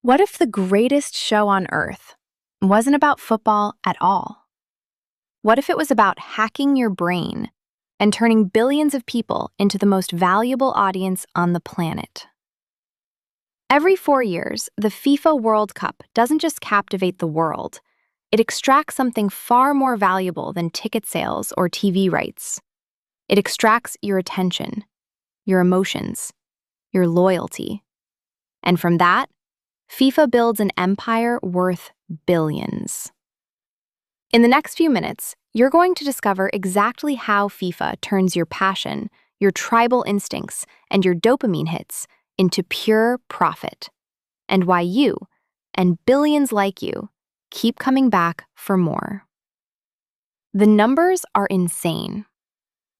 What if the greatest show on earth wasn't about football at all? What if it was about hacking your brain and turning billions of people into the most valuable audience on the planet? Every 4 years, the FIFA World Cup doesn't just captivate the world, it extracts something far more valuable than ticket sales or TV rights. It extracts your attention, your emotions, your loyalty. And from that, FIFA builds an empire worth billions. In the next few minutes, you're going to discover exactly how FIFA turns your passion, your tribal instincts, and your dopamine hits into pure profit, and why you, and billions like you, keep coming back for more. The numbers are insane.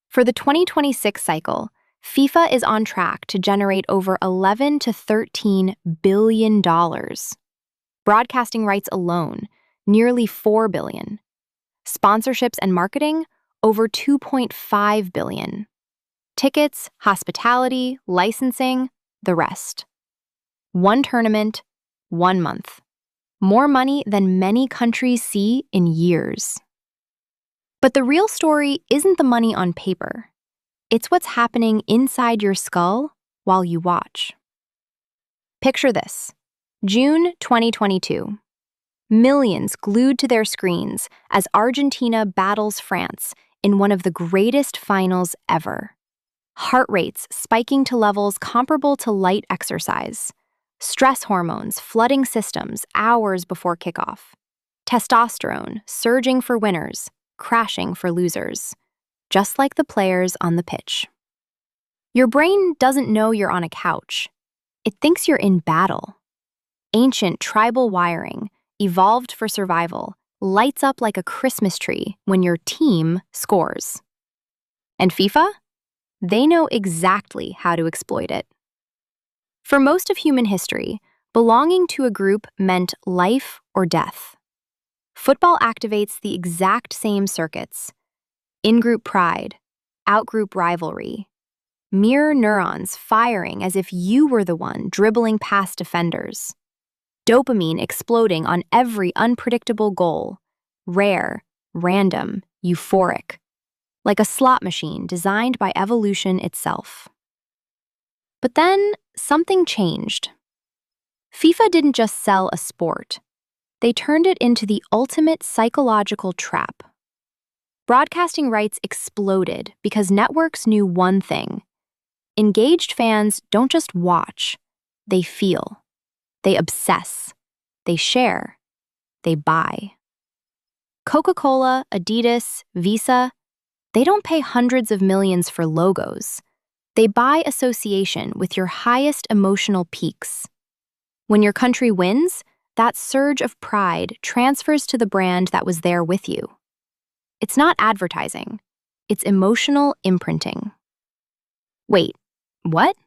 For the 2026 cycle, FIFA is on track to generate over $11 to $13 billion. Broadcasting rights alone, nearly $4 billion. Sponsorships and marketing, over $2.5 billion. Tickets, hospitality, licensing, the rest. One tournament, 1 month. More money than many countries see in years. But the real story isn't the money on paper. It's what's happening inside your skull while you watch. Picture this. June 2022. Millions glued to their screens as Argentina battles France in one of the greatest finals ever. Heart rates spiking to levels comparable to light exercise. Stress hormones flooding systems hours before kickoff. Testosterone surging for winners, crashing for losers. Just like the players on the pitch. Your brain doesn't know you're on a couch. It thinks you're in battle. Ancient tribal wiring, evolved for survival, lights up like a Christmas tree when your team scores. And FIFA? They know exactly how to exploit it. For most of human history, belonging to a group meant life or death. Football activates the exact same circuits. In-group pride, out-group rivalry, mirror neurons firing as if you were the one dribbling past defenders, dopamine exploding on every unpredictable goal, rare, random, euphoric, like a slot machine designed by evolution itself. But then something changed. FIFA didn't just sell a sport. They turned it into the ultimate psychological trap. Broadcasting rights exploded because networks knew one thing. Engaged fans don't just watch, they feel. They obsess. They share. They buy. Coca-Cola, Adidas, Visa, they don't pay hundreds of millions for logos. They buy association with your highest emotional peaks. When your country wins, that surge of pride transfers to the brand that was there with you. It's not advertising. It's emotional imprinting. Wait, what?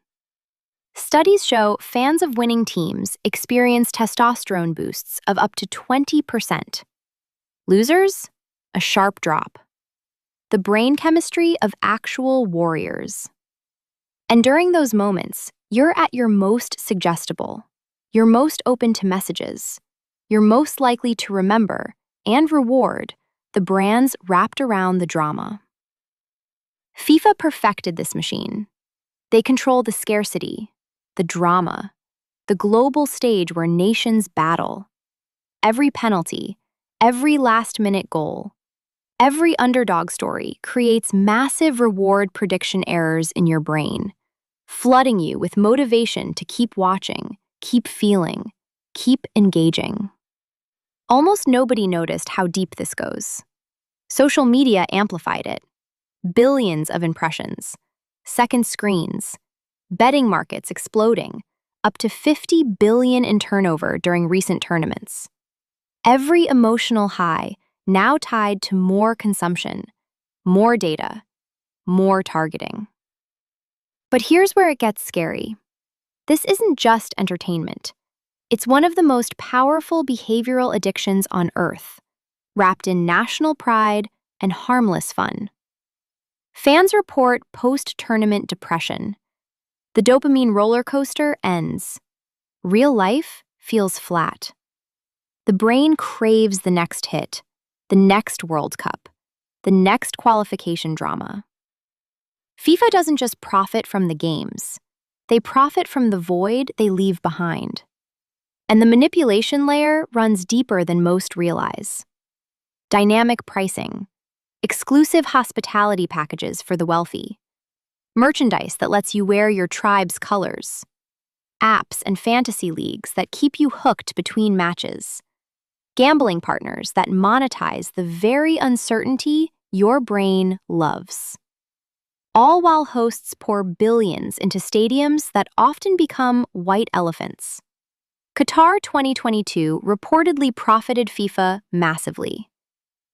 Studies show fans of winning teams experience testosterone boosts of up to 20%. Losers? A sharp drop. The brain chemistry of actual warriors. And during those moments, you're at your most suggestible. You're most open to messages. You're most likely to remember and reward the brands wrapped around the drama. FIFA perfected this machine. They control the scarcity, the drama, the global stage where nations battle. Every penalty, every last-minute goal, every underdog story creates massive reward prediction errors in your brain, flooding you with motivation to keep watching, keep feeling, keep engaging. Almost nobody noticed how deep this goes. Social media amplified it. Billions of impressions, second screens, betting markets exploding, up to $50 billion in turnover during recent tournaments. Every emotional high now tied to more consumption, more data, more targeting. But here's where it gets scary. This isn't just entertainment. It's one of the most powerful behavioral addictions on Earth, wrapped in national pride and harmless fun. Fans report post-tournament depression. The dopamine roller coaster ends. Real life feels flat. The brain craves the next hit, the next World Cup, the next qualification drama. FIFA doesn't just profit from the games. They profit from the void they leave behind. And the manipulation layer runs deeper than most realize. Dynamic pricing, exclusive hospitality packages for the wealthy, merchandise that lets you wear your tribe's colors, apps and fantasy leagues that keep you hooked between matches, gambling partners that monetize the very uncertainty your brain loves. All while hosts pour billions into stadiums that often become white elephants. Qatar 2022 reportedly profited FIFA massively.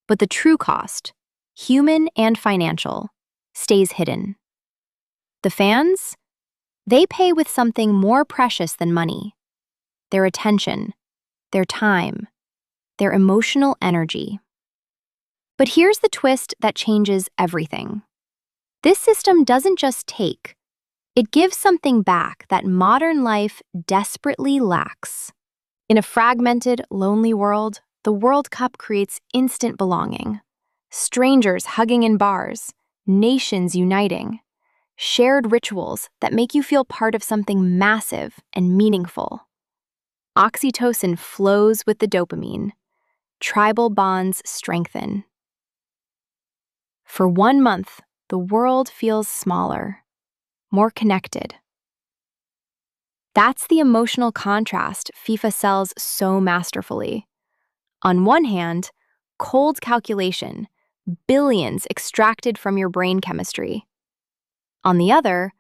But the true cost, human and financial, stays hidden. The fans? They pay with something more precious than money: their attention, their time, their emotional energy. But here's the twist that changes everything. This system doesn't just take, it gives something back that modern life desperately lacks. In a fragmented, lonely world, the World Cup creates instant belonging. Strangers hugging in bars, nations uniting, shared rituals that make you feel part of something massive and meaningful. Oxytocin flows with the dopamine. Tribal bonds strengthen. For 1 month, the world feels smaller, more connected. That's the emotional contrast FIFA sells so masterfully. On one hand, cold calculation, billions extracted from your brain chemistry. On the other,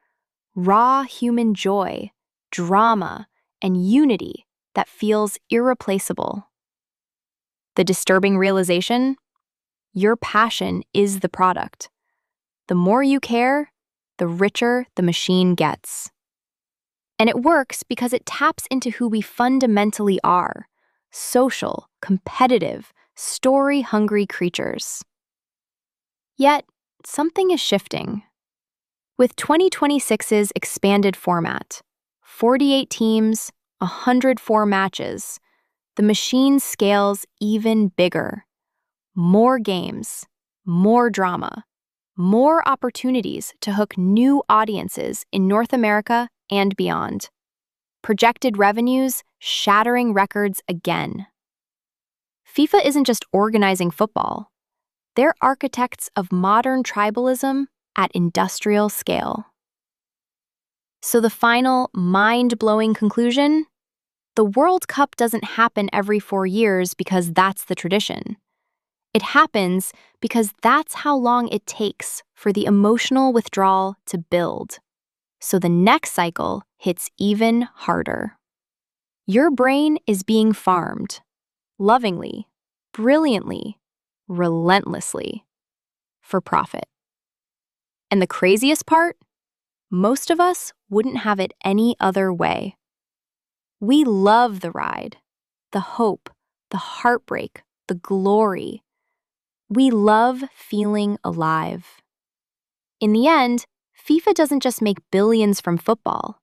raw human joy, drama, and unity that feels irreplaceable. The disturbing realization? Your passion is the product. The more you care, the richer the machine gets. And it works because it taps into who we fundamentally are: social, competitive, story-hungry creatures. Yet, something is shifting. With 2026's expanded format, 48 teams, 104 matches, the machine scales even bigger. More games, more drama, more opportunities to hook new audiences in North America and beyond. Projected revenues shattering records again. FIFA isn't just organizing football. They're architects of modern tribalism at industrial scale. So the final, mind-blowing conclusion? The World Cup doesn't happen every 4 years because that's the tradition. It happens because that's how long it takes for the emotional withdrawal to build. So the next cycle hits even harder. Your brain is being farmed, lovingly, brilliantly, relentlessly, for profit. And the craziest part? Most of us wouldn't have it any other way. We love the ride, the hope, the heartbreak, the glory. We love feeling alive. In the end, FIFA doesn't just make billions from football.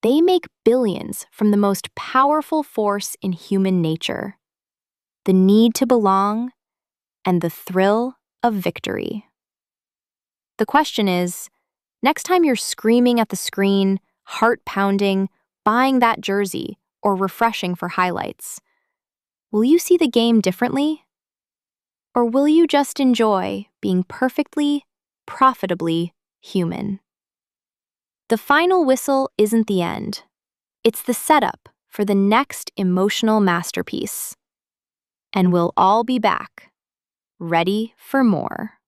They make billions from the most powerful force in human nature: the need to belong and the thrill of victory. The question is, next time you're screaming at the screen, heart pounding, buying that jersey, or refreshing for highlights, will you see the game differently? Or will you just enjoy being perfectly, profitably human? The final whistle isn't the end. It's the setup for the next emotional masterpiece. And we'll all be back, ready for more.